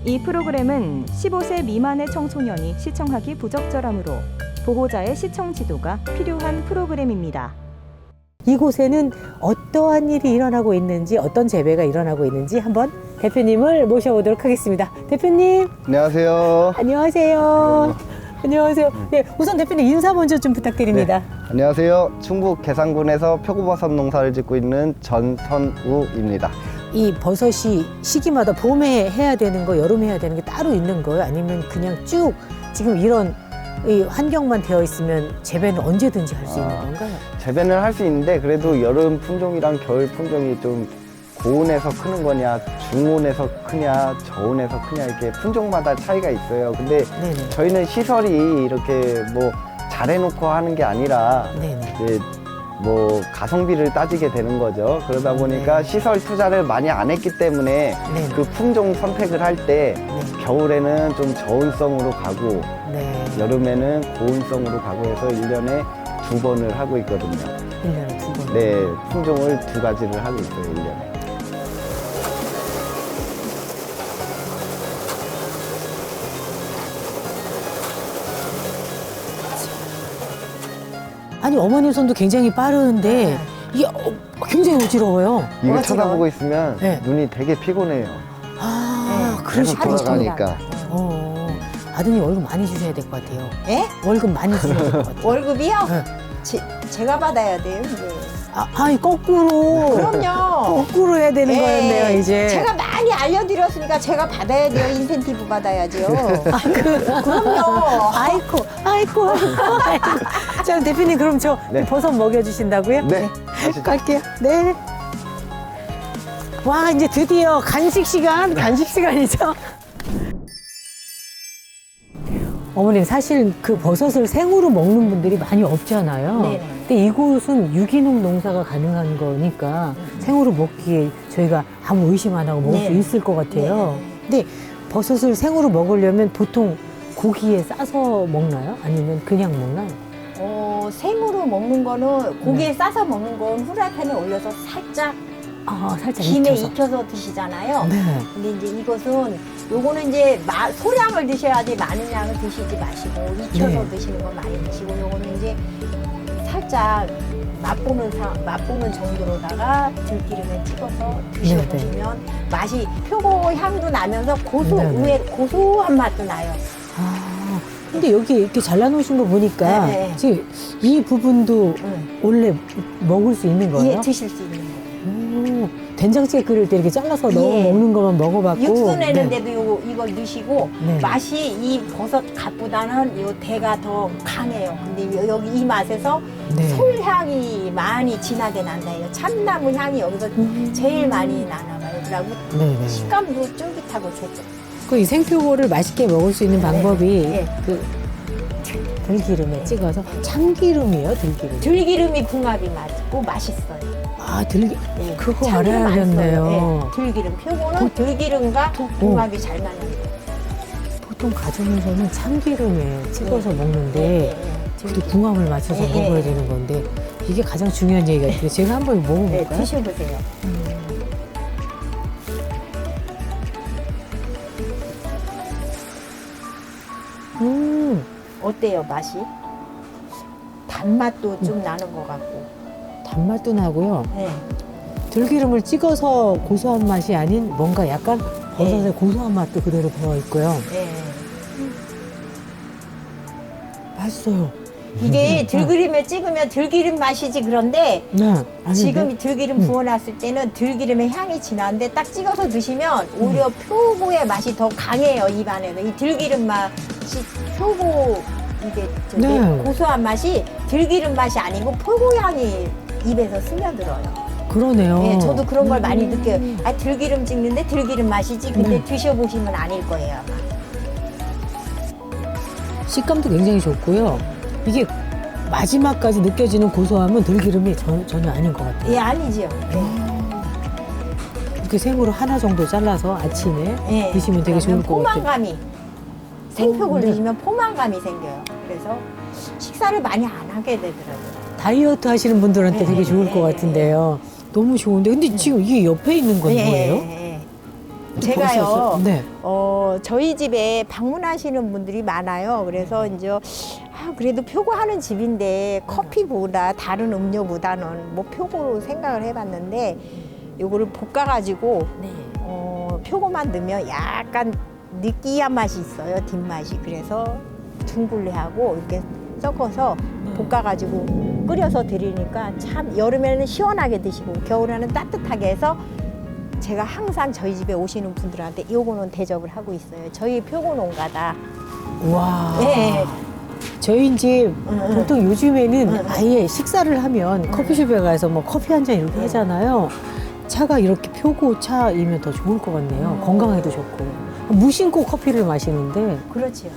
이 프로그램은 15세 미만의 청소년이 시청하기 부적절하므로 보호자의 시청 지도가 필요한 프로그램입니다. 이곳에는 어떠한 일이 일어나고 있는지, 어떤 재배가 일어나고 있는지 한번 대표님을 모셔보도록 하겠습니다. 대표님, 안녕하세요. 안녕하세요. 안녕하세요. 네, 우선 대표님 인사 먼저 좀 부탁드립니다. 네, 안녕하세요. 충북 계산군에서 표고버섯 농사를 짓고 있는 전선우입니다. 이 버섯이 시기마다 봄에 해야 되는 거, 여름에 해야 되는 게 따로 있는 거예요? 아니면 그냥 쭉 지금 이런 이 환경만 되어 있으면 재배는 언제든지 할 수 있는 건가요? 재배는 할 수 있는데 그래도 여름 품종이랑 겨울 품종이 좀 고온에서 크는 거냐, 중온에서 크냐, 저온에서 크냐 이렇게 품종마다 차이가 있어요. 근데 네네. 저희는 시설이 이렇게 뭐 잘해놓고 하는 게 아니라 네네. 이제 뭐 가성비를 따지게 되는 거죠. 그러다 보니까 네. 시설 투자를 많이 안 했기 때문에 네네. 그 품종 선택을 할 때 네. 겨울에는 좀 저온성으로 가고 네. 여름에는 고온성으로 가고 해서 1년에 2번을 하고 있거든요. 1년에 2번. 네, 품종을 2가지를 하고 있어요, 1년에. 아니, 어머님 손도 굉장히 빠르는데 이게 굉장히 어지러워요. 이거 쳐다보고 있으면 네. 눈이 되게 피곤해요. 아, 계속 그러시구나. 돌아가니까. 아드님 월급 많이 주셔야 될 것 같아요. 예? 월급 많이 주셔야 될 것 같아요. 월급이요? 네. 제가 받아야 돼요, 이제. 아니, 거꾸로. 그럼요. 거꾸로 해야 되는 예, 거였네요, 이제. 제가 많이 알려드렸으니까 제가 받아야 돼요. 인센티브 받아야죠. 그럼요. 아이고. 자, 대표님, 그럼 저 네. 버섯 먹여주신다고요? 네, 가시죠. 갈게요. 네. 와, 이제 드디어 간식 시간이죠? 어머님, 사실 그 버섯을 생으로 먹는 분들이 많이 없잖아요. 네네. 근데 이곳은 유기농 농사가 가능한 거니까 생으로 먹기에 저희가 아무 의심 안 하고 먹을 수 네. 있을 것 같아요. 네. 근데 버섯을 생으로 먹으려면 보통 고기에 싸서 먹나요? 아니면 그냥 먹나요? 생으로 먹는 거는 고기에 싸서 먹는 건 후라이팬에 올려서 살짝 살짝 김에 익혀서. 익혀서 드시잖아요. 네. 근데 이제 이것은 요거는 이제 소량을 드셔야지 많은 양을 드시지 마시고 익혀서 네. 드시는 건 많이 드시고 요거는 이제 살짝 맛보는 정도로다가 들기름에 찍어서 드셔보시면 맛이 표고 향도 나면서 네네. 위에 고소한 맛도 나요. 근데 여기 이렇게 잘라놓으신 거 보니까 네. 지금 이 부분도 원래 먹을 수 있는 거예요? 예, 드실 수 있는 거예요. 된장찌개 끓일 때 이렇게 잘라서 넣어 예. 먹는 것만 먹어봤고. 육수 네. 내는데도 이걸 넣으시고 네. 맛이 이 버섯 갓보다는 요 대가 더 강해요. 근데 여기 이 맛에서 네. 솔향이 많이 진하게 난다. 요 참나무 향이 여기서 제일 많이 나나 봐요. 그리고 네네. 식감도 쫄깃하고 좋고. 그 이 생표고를 맛있게 먹을 수 있는 방법이 네. 그 들기름에 찍어서 참기름이에요, 들기름. 들기름이 궁합이 맞고 맛있어요. 네, 그거 참기름 안 알아야겠네요. 써요. 네, 들기름. 표고는 들기름과 궁합이 잘 맞는 거예요. 보통 가정에서는 참기름에 찍어서 먹는데 네. 또 궁합을 맞춰서 네. 먹어야 되는 건데 이게 가장 중요한 얘기 같아요. 제가 한번 네, 먹어볼까요? 드셔보세요. 어때요, 맛이? 단맛도 좀 나는 것 같고. 단맛도 나고요. 네. 들기름을 찍어서 고소한 맛이 아닌 뭔가 약간 버섯의 고소한 맛도 그대로 배어있고요. 네. 맛있어요. 이게 들기름에 찍으면 들기름 맛이지 그런데 네. 아닌데? 지금 이 들기름 부어놨을 때는 들기름의 향이 진한데 딱 찍어서 드시면 오히려 표고의 맛이 더 강해요, 입안에서. 이 들기름 맛이 표고 이게 저기 네. 고소한 맛이 들기름 맛이 아니고 표고 향이 입에서 스며들어요. 그러네요. 네, 저도 그런 걸 많이 느껴요. 들기름 찍는데 들기름 맛이지 근데 네. 드셔보시면 아닐 거예요, 아마. 식감도 굉장히 좋고요. 이게 마지막까지 느껴지는 고소함은 들기름이 전혀 아닌 것 같아요. 예, 아니죠. 이렇게 생으로 하나 정도 잘라서 아침에 예. 드시면 되게 좋을 것 같아요. 포만감이 생표를 네. 드시면 포만감이 생겨요. 그래서 식사를 많이 안 하게 되더라고요. 다이어트 하시는 분들한테 되게 네, 좋을 것 네, 같은데요. 너무 좋은데 근데 지금 이게 옆에 있는 건 뭐예요? 예. 제가요. 네. 저희 집에 방문하시는 분들이 많아요. 그래서 이제 그래도 표고하는 집인데 커피보다 다른 음료보다는 뭐 표고로 생각을 해봤는데 요거를 볶아가지고 네. 표고만 넣으면 약간 느끼한 맛이 있어요. 뒷맛이. 그래서 둥글레하고 이렇게 섞어서 볶아가지고 끓여서 드리니까 참 여름에는 시원하게 드시고 겨울에는 따뜻하게 해서 제가 항상 저희 집에 오시는 분들한테 요거는 대접을 하고 있어요. 저희 표고 농가다. 와. 네. 저희 이제 응. 보통 요즘에는 아예 식사를 하면 커피숍에 가서 뭐 커피 한 잔 이렇게 하잖아요. 차가 이렇게 표고 차이면 더 좋을 것 같네요. 건강에도 좋고. 무심코 커피를 마시는데. 그렇지요.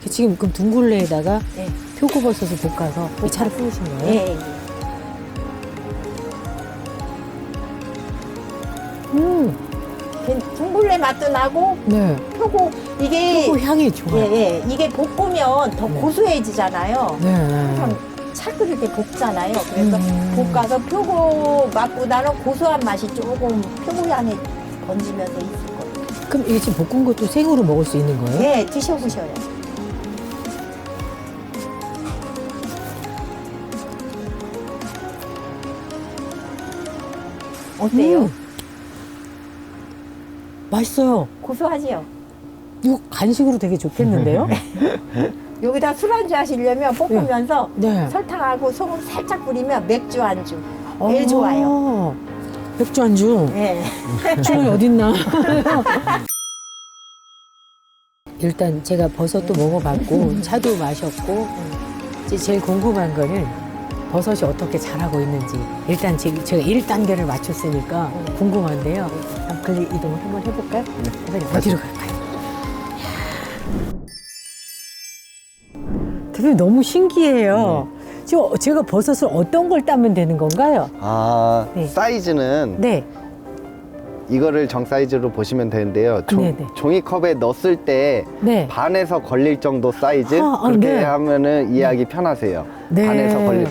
지금 그럼 둥글레에다가 네. 표고버섯을 볶아서 이 차를 뿌리신 거예요? 예, 예. 둥글레 맛도 나고 네. 표고 이게 표고 향이 좋아요. 예, 이게 볶으면 더 네. 고소해지잖아요. 네. 항상 차 끓일 때 볶잖아요. 그래서 볶아서 표고 맛보다는 고소한 맛이 조금 표고 향이 번지면서 있을 거예요. 그럼 이게 지금 볶은 것도 생으로 먹을 수 있는 거예요? 예, 드셔보셔요. 어때요? 맛있어요. 고소하지요? 이거 간식으로 되게 좋겠는데요? 여기다 술안주 하시려면 볶으면서 네. 설탕하고 소금 살짝 뿌리면 맥주 안주 제일 좋아요. 맥주 안주. 예. 주머니 어딨나? 일단 제가 버섯도 먹어봤고 차도 마셨고 이제 제일 궁금한 거는 버섯이 어떻게 자라고 있는지 일단 제가 1단계를 맞췄으니까 궁금한데요. 그럼 이동을 한번 해볼까요? 네. 어디로 갈까요? 대표님 너무 신기해요. 지금 제가 버섯을 어떤 걸 따면 되는 건가요? 네. 사이즈는 네. 이거를 정 사이즈로 보시면 되는데요. 네네. 종이컵에 넣었을 때 네. 반에서 걸릴 정도 사이즈 그렇게 네. 하면은 이해하기 편하세요. 네. 반에서 걸릴.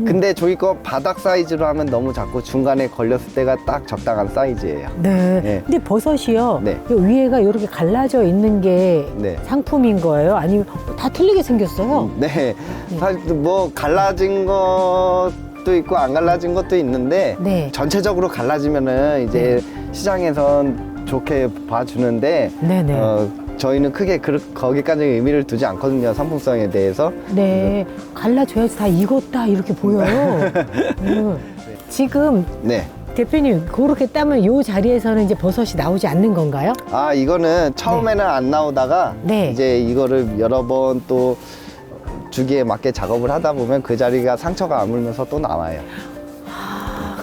근데 종이컵 바닥 사이즈로 하면 너무 작고 중간에 걸렸을 때가 딱 적당한 사이즈예요. 네. 네. 근데 버섯이요. 네. 이 위에가 이렇게 갈라져 있는 게 네. 상품인 거예요? 아니면 다 틀리게 생겼어요? 네. 사실 뭐 갈라진 것도 있고 안 갈라진 것도 있는데 네. 전체적으로 갈라지면은 이제 시장에선 좋게 봐주는데 네네. 저희는 크게 거기까지 의미를 두지 않거든요. 상품성에 대해서. 네. 갈라져야지 다 익었다 이렇게 보여요. 지금 네. 대표님 그렇게 따면 이 자리에서는 이제 버섯이 나오지 않는 건가요? 아, 이거는 처음에는 안 나오다가 네. 이제 이거를 여러 번 또 주기에 맞게 작업을 하다 보면 그 자리가 상처가 아물면서 또 나와요.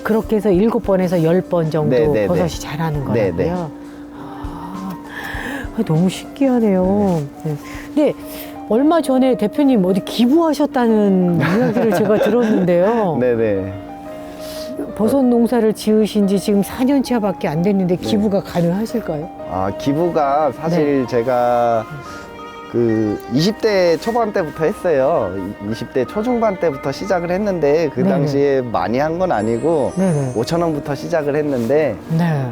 그렇게 해서 7번에서 10번 정도 네네네. 버섯이 자라는 거라고요? 네네. 너무 신기하네요. 네. 근데 얼마 전에 대표님 어디 기부하셨다는 이야기를 제가 들었는데요. 네네. 버섯 농사를 지으신 지 지금 4년 차밖에 안 됐는데 기부가 가능하실까요? 아, 기부가 사실 제가 그 20대 초반 때부터 했어요. 20대 초중반 때부터 시작을 했는데 그 네네. 당시에 많이 한 건 아니고 네네. 5,000원부터 시작을 했는데 네.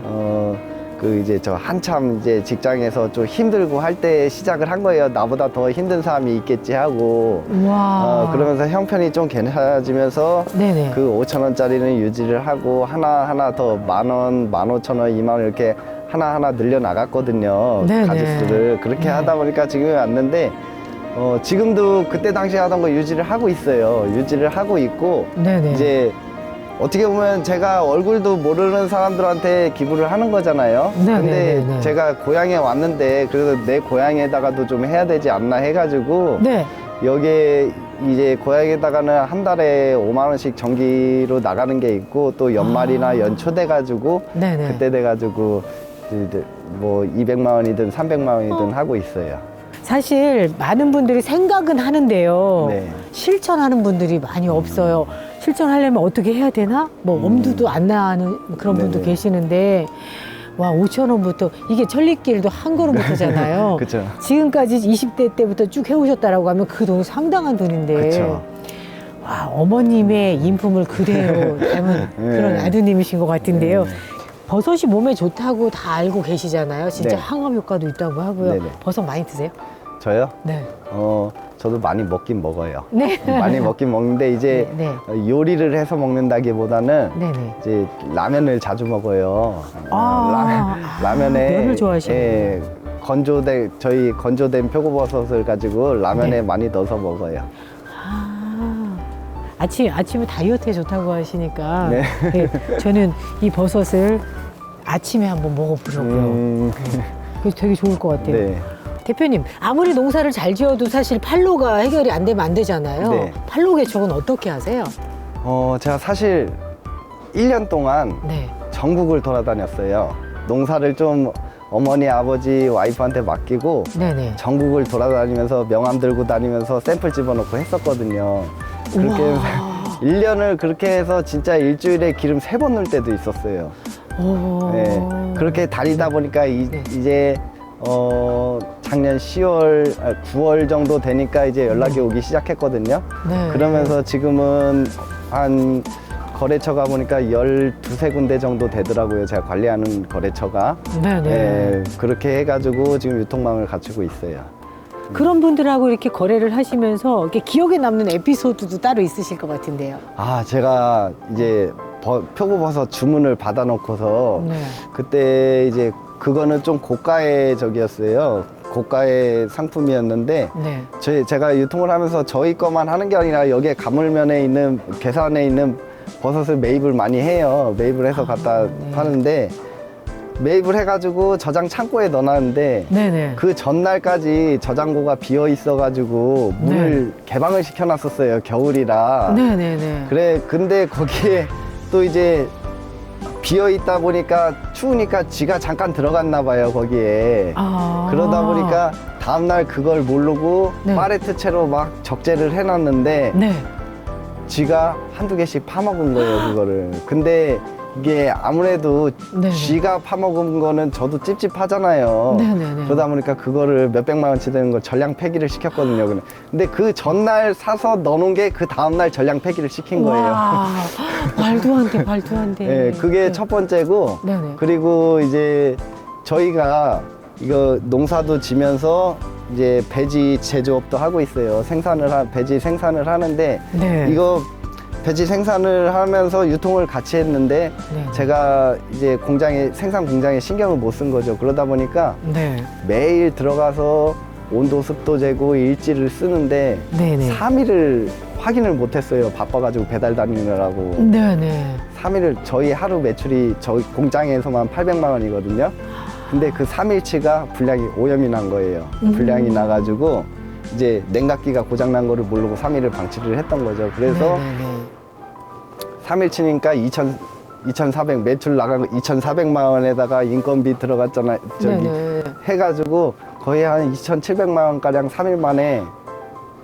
그 이제 저 한참 이제 직장에서 좀 힘들고 할 때 시작을 한 거예요. 나보다 더 힘든 사람이 있겠지 하고. 와. 그러면서 형편이 좀 괜찮아지면서 네네. 그 5,000원짜리는 유지를 하고 하나하나 더 10,000원, 15,000원, 20,000원 이렇게 하나하나 늘려 나갔거든요. 네네. 가짓수를. 그렇게 네. 하다 보니까 지금에 왔는데 지금도 그때 당시에 하던 거 유지를 하고 있어요. 유지를 하고 있고 네네. 이제 어떻게 보면 제가 얼굴도 모르는 사람들한테 기부를 하는 거잖아요. 네네네네. 근데 제가 고향에 왔는데 그래도 내 고향에다가도 좀 해야 되지 않나 해가지고 네. 여기에 이제 고향에다가는 한 달에 5만 원씩 정기로 나가는 게 있고 또 연말이나 연초 돼가지고 네네. 그때 돼가지고 이제 뭐 200만 원이든 300만 원이든 하고 있어요. 사실 많은 분들이 생각은 하는데요. 네. 실천하는 분들이 많이 없어요. 실천하려면 어떻게 해야 되나? 뭐 엄두도 안 나는 그런 분도 네네. 계시는데 와 5,000원부터 이게 천리길도 한 걸음부터잖아요. 그쵸. 지금까지 20대 때부터 쭉 해오셨다라고 하면 그 돈이 상당한 돈인데 그쵸. 와 어머님의 인품을 그대로 닮은 네. 그런 아드님이신 것 같은데요. 버섯이 몸에 좋다고 다 알고 계시잖아요. 진짜 네. 항암 효과도 있다고 하고요. 네네. 버섯 많이 드세요? 저요? 네. 저도 많이 먹긴 먹어요. 네. 많이 먹긴 먹는데 이제 네. 요리를 해서 먹는다기보다는 네네. 이제 라면을 자주 먹어요. 라면에 면을 좋아하시는구나. 예, 저희 건조된 표고버섯을 가지고 라면에 네. 많이 넣어서 먹어요. 아침에 다이어트에 좋다고 하시니까 네. 네, 저는 이 버섯을 아침에 한번 먹어보려고요. 그래서 되게 좋을 것 같아요. 네. 대표님, 아무리 농사를 잘 지어도 사실 팔로가 해결이 안 되면 안 되잖아요. 네. 팔로 개척은 어떻게 하세요? 제가 사실 1년 동안 네. 전국을 돌아다녔어요. 농사를 좀 어머니, 아버지, 와이프한테 맡기고 네네. 전국을 돌아다니면서 명함 들고 다니면서 샘플 집어넣고 했었거든요. 그렇게 해서 1년을 그렇게 해서 진짜 일주일에 기름 3번 넣을 때도 있었어요. 오. 네, 그렇게 다니다 보니까 네. 이제 작년 9월 정도 되니까 이제 연락이 오기 시작했거든요. 네. 그러면서 지금은 한 거래처가 보니까 12, 군데 정도 되더라고요. 제가 관리하는 거래처가. 네네. 네, 그렇게 해가지고 지금 유통망을 갖추고 있어요. 그런 분들하고 이렇게 거래를 하시면서 이렇게 기억에 남는 에피소드도 따로 있으실 것 같은데요. 제가 이제 표고버섯 주문을 받아놓고서 네. 그때 이제 그거는 좀 고가의 적이었어요. 고가의 상품이었는데 네. 제가 유통을 하면서 저희 거만 하는 게 아니라 여기에 가물면에 있는 괴산에 있는 버섯을 매입을 많이 해요. 매입을 해서 갖다 네. 파는데 매입을 해가지고 저장 창고에 넣어놨는데 네네. 그 전날까지 저장고가 비어 있어가지고 문을 개방을 시켜놨었어요. 겨울이라. 네네네. 그래 근데 거기에 또 이제 비어 있다 보니까 추우니까 쥐가 잠깐 들어갔나 봐요 거기에. 그러다 보니까 다음날 그걸 모르고 네. 파레트 채로 막 적재를 해놨는데 네. 쥐가 한두 개씩 파먹은 거예요 그거를. 근데 이게 아무래도 네네. 쥐가 파먹은 거는 저도 찝찝하잖아요. 네네네. 그러다 보니까 그거를 몇백만 원치 되는 걸 전량 폐기를 시켰거든요. 근데 그 전날 사서 넣어놓은 게 그 다음날 전량 폐기를 시킨 거예요. 와, 말도 안 돼, 말도 안 돼. 네, 그게 첫 번째고, 네네. 그리고 이제 저희가 이거 농사도 지면서 이제 배지 제조업도 하고 있어요. 배지 생산을 하는데, 네. 이거 배지 생산을 하면서 유통을 같이 했는데, 네. 제가 이제 생산 공장에 신경을 못 쓴 거죠. 그러다 보니까 네. 매일 들어가서 온도 습도 재고 일지를 쓰는데, 네네. 3일을 확인을 못 했어요. 바빠가지고 배달 다니느라고. 네네. 3일을 저희 하루 매출이 저희 공장에서만 800만 원이거든요. 근데 그 3일치가 불량이 오염이 난 거예요. 불량이 나가지고 이제 냉각기가 고장난 거를 모르고 3일을 방치를 했던 거죠. 그래서 네네네. 3일치니까 2,400 매출 나간 거 2,400만 원에다가 인건비 들어갔잖아요. 네네. 해가지고 거의 한 2,700만 원 가량 3일 만에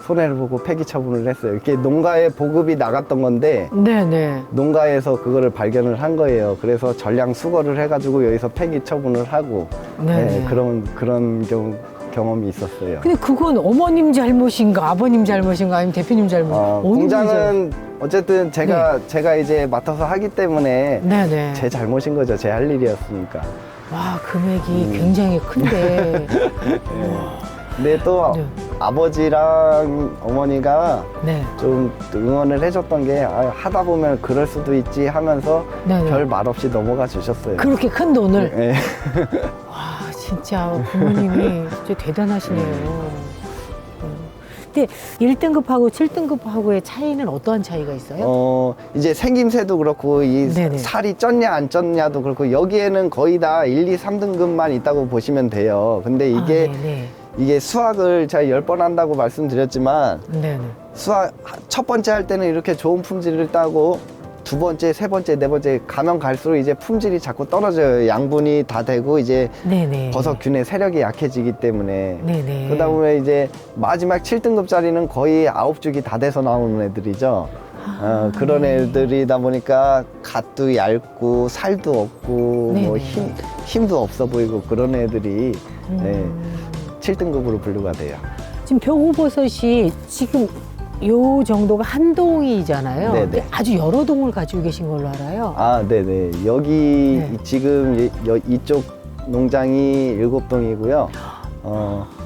손해를 보고 폐기 처분을 했어요. 이렇게 농가에 보급이 나갔던 건데 네네. 농가에서 그거를 발견을 한 거예요. 그래서 전량 수거를 해가지고 여기서 폐기 처분을 하고 네네. 네, 그런 경험이 있었어요. 근데 그건 어머님 잘못인가, 아버님 잘못인가, 아니면 대표님 잘못? 어느 분이 공장은 어쨌든 제가 이제 맡아서 하기 때문에 네네. 제 잘못인 거죠. 제 할 일이었으니까. 와, 금액이 굉장히 큰데. 근데 또 네. 아버지랑 어머니가 네. 좀 응원을 해줬던 게 하다 보면 그럴 수도 있지 하면서 네네. 별 말 없이 넘어가 주셨어요. 그렇게 큰 돈을. 네. 와, 진짜 부모님이 진짜 대단하시네요. 근데 1등급하고 7등급하고의 차이는 어떠한 차이가 있어요? 이제 생김새도 그렇고 이 네네. 살이 쪘냐 안 쪘냐도 그렇고 여기에는 거의 다 1, 2, 3등급만 있다고 보시면 돼요. 근데 이게 네네. 이게 수확을 제가 10번 한다고 말씀드렸지만 네네. 수확 첫 번째 할 때는 이렇게 좋은 품질을 따고 두 번째, 세 번째, 네 번째 가면 갈수록 이제 품질이 자꾸 떨어져요. 양분이 다 되고 이제 네네. 버섯균의 세력이 약해지기 때문에. 네네. 그러다 보면 이제 마지막 7등급짜리는 거의 9죽이 다 돼서 나오는 애들이죠. 그런 애들이다 보니까 갓도 얇고 살도 없고 뭐 네네. 힘도 없어 보이고 그런 애들이 네, 7등급으로 분류가 돼요. 지금 표고버섯이 지금 요 정도가 한 동이잖아요. 네네. 근데 아주 여러 동을 가지고 계신 걸로 알아요. 아, 네네. 여기 네. 지금 이쪽 농장이 7동이고요.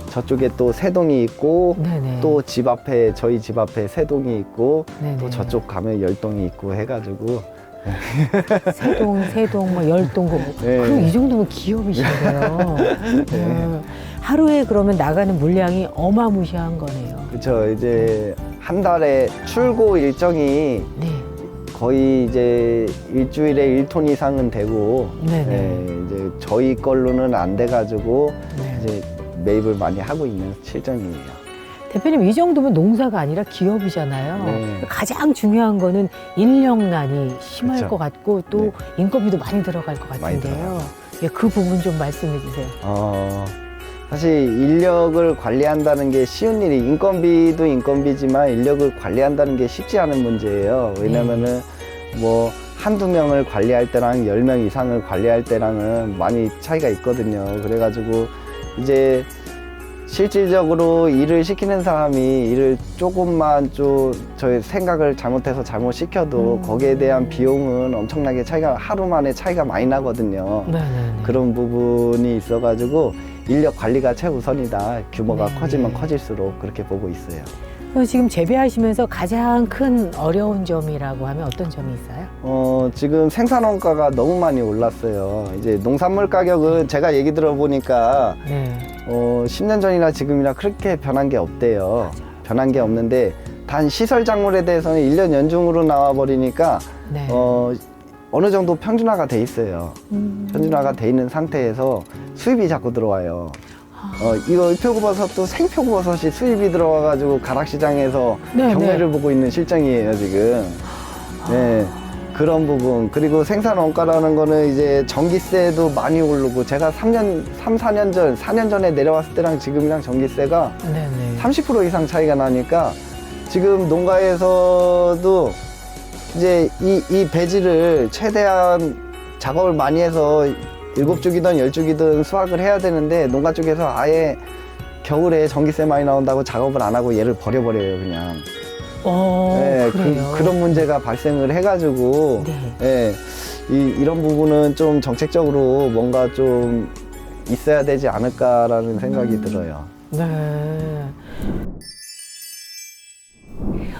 저쪽에 또 3동이 있고, 네네. 또 집 앞에, 저희 집 앞에 3동이 있고, 네네. 또 저쪽 가면 10동이 있고 해가지고. 세 동, 뭐 10동. 네. 그럼 이 정도면 기업이신가요? 하루에 그러면 나가는 물량이 어마무시한 거네요. 그쵸. 이제 한 달에 출고 일정이 네. 거의 이제 일주일에 1톤 이상은 되고, 네네. 네, 이제 저희 걸로는 안 돼가지고, 네. 이제 매입을 많이 하고 있는 실정이에요. 대표님, 이 정도면 농사가 아니라 기업이잖아요. 네. 가장 중요한 거는 인력난이 심할 그쵸. 것 같고 또 네. 인건비도 많이 들어갈 것 많이 같은데요. 예, 그 부분 좀 말씀해 주세요. 사실 인력을 관리한다는 게 쉬운 일이, 인건비도 인건비지만 인력을 관리한다는 게 쉽지 않은 문제예요. 왜냐면은 뭐 한두 명을 관리할 때랑 10명 이상을 관리할 때랑은 많이 차이가 있거든요. 그래가지고 이제 실질적으로 일을 시키는 사람이 일을 조금만 저의 생각을 잘못해서 잘못 시켜도 거기에 대한 비용은 엄청나게 차이가, 하루 만에 차이가 많이 나거든요. 네네. 그런 부분이 있어가지고 인력 관리가 최우선이다. 규모가 네. 커지면 커질수록 그렇게 보고 있어요. 지금 재배하시면서 가장 큰 어려운 점이라고 하면 어떤 점이 있어요? 지금 생산원가가 너무 많이 올랐어요. 이제 농산물 가격은 제가 얘기 들어보니까 네. 10년 전이나 지금이나 그렇게 변한 게 없대요. 변한 게 없는데 단 시설 작물에 대해서는 1년 연중으로 나와 버리니까 네. 어느 정도 평준화가 돼 있어요. 평준화가 돼 있는 상태에서 수입이 자꾸 들어와요. 이거 표고버섯도 생표고버섯이 수입이 들어와가지고 가락시장에서 네, 경매를 보고 있는 실정이에요, 지금. 네. 그런 부분. 그리고 생산 원가라는 거는 이제 전기세도 많이 오르고, 제가 4년 전, 4년 전에 내려왔을 때랑 지금이랑 전기세가 네네. 30% 이상 차이가 나니까 지금 농가에서도 이제 이 배지를 최대한 작업을 많이 해서 7주기든 10주기든 수확을 해야 되는데, 농가 쪽에서 아예 겨울에 전기세 많이 나온다고 작업을 안 하고 얘를 버려버려요, 그냥. 네, 그래요. 그런 문제가 발생을 해가지고, 네. 이런 부분은 좀 정책적으로 뭔가 좀 있어야 되지 않을까라는 생각이 들어요. 네.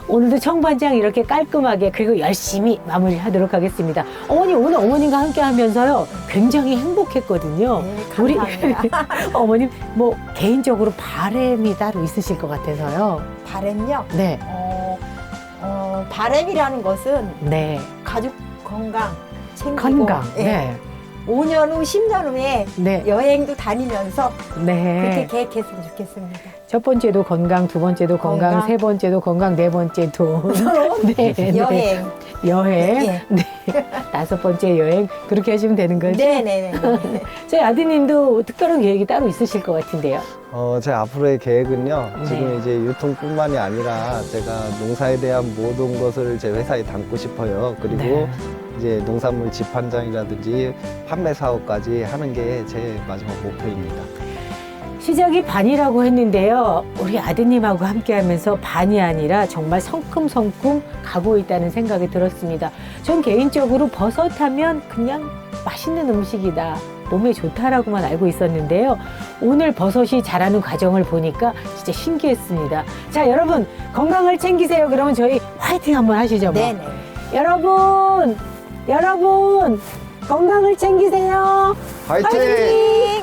오늘도 청반장 이렇게 깔끔하게 그리고 열심히 마무리하도록 하겠습니다. 어머니, 오늘 어머님과 함께 하면서요 굉장히 행복했거든요. 네, 감사합니다. 어머님 뭐 개인적으로 바람이 따로 있으실 것 같아서요. 바램요. 네. 바램이라는 것은 네. 가족 건강 챙기고, 건강. 예. 네. 5년 후, 10년 후에 네. 여행도 다니면서 그렇게 네. 계획했으면 좋겠습니다. 첫 번째도 건강, 두 번째도 건강, 건강. 세 번째도 건강, 네 번째도 네. 네. 여행. 여행. 예. 네. 다섯 번째 여행. 그렇게 하시면 되는 거죠? 네네네. 저희 아드님도 특별한 계획이 따로 있으실 것 같은데요. 제 앞으로의 계획은요, 네. 지금 이제 유통뿐만이 아니라 제가 농사에 대한 모든 것을 제 회사에 담고 싶어요. 그리고 네. 이제 농산물 집판장이라든지 판매 사업까지 하는 게 제 마지막 목표입니다. 시작이 반이라고 했는데요. 우리 아드님하고 함께하면서 반이 아니라 정말 성큼성큼 가고 있다는 생각이 들었습니다. 전 개인적으로 버섯하면 그냥 맛있는 음식이다, 몸에 좋다라고만 알고 있었는데요. 오늘 버섯이 자라는 과정을 보니까 진짜 신기했습니다. 자, 여러분 건강을 챙기세요. 그러면 저희 화이팅 한번 하시죠. 뭐. 네네. 여러분 건강을 챙기세요. 화이팅! 화이팅!